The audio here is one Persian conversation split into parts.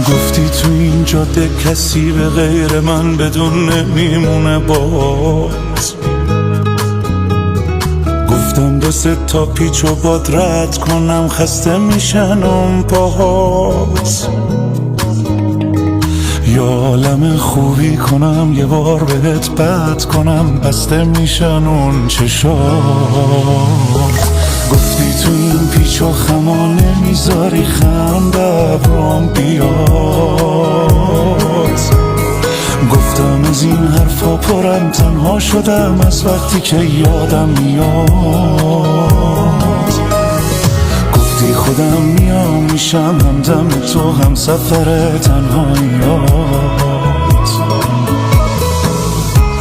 گفتی تو این جاده کسی به غیر من بدون نمیمونه باز. گفتم دو سه تا پیچ و باد رد کنم خسته میشن اون پاهاز. یا عالم خوبی کنم یه بار بهت بد کنم بسته میشن اون چشات. گفتی تو این پیچ و خما نمیذاری خنده ابرام بیاد. گفتم از این حرفا پرم تنها شدم از وقتی که یادم میاد. گفتی خودم میام میشم همدم تو هم سفر تنهاییات.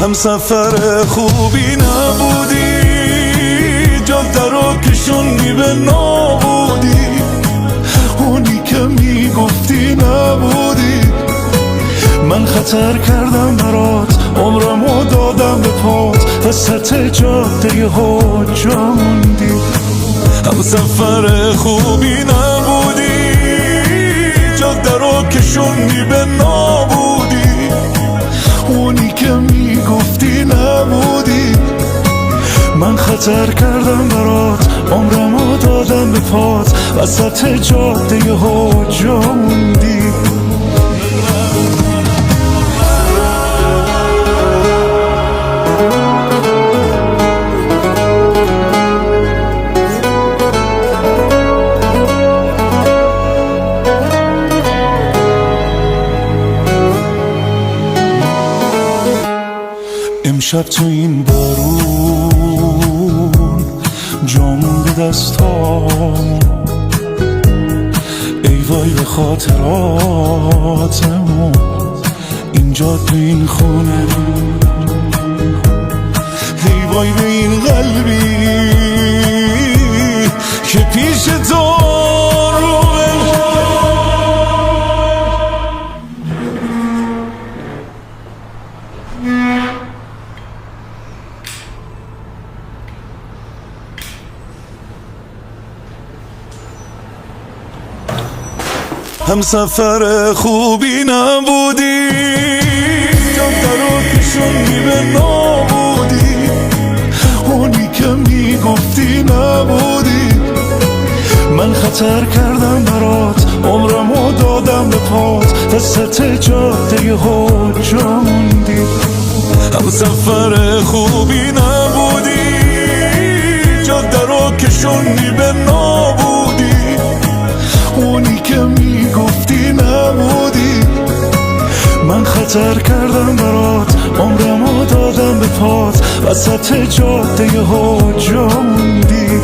هم سفر خوبی نبودی جاده رو کشوندی به نابودی. اونی که میگفتی نبودی. من خطر کردم برات عمرمو دادم به پات وسط جاده ها جا موندی. هم سفر خوبی نبودی جاده رو کشوندی به نابودی. اونی که میگفتی نبودی. من خطر کردم برات عمرمو دادم به پات وسط جاده ها جا موندی. امشب تو این بارون جامون به دستام. ای وای به خاطراتمون اینجا تو این خونه. ای وای به این قلبی که پیش تو هم سفر خوبی نبودی جاده رو کشوندی به نابودی. اونی که میگفتی نبودی. من خطر کردم برات عمرمو دادم به پات وسط جاده ها جا موندی. هم سفر خوبی نبودی جاده رو کشوندی به نابودی. اونی که میگفتی نبودی. من خطر کردم برات عمرمو دادم به پات وسط جاده ها جا موندی.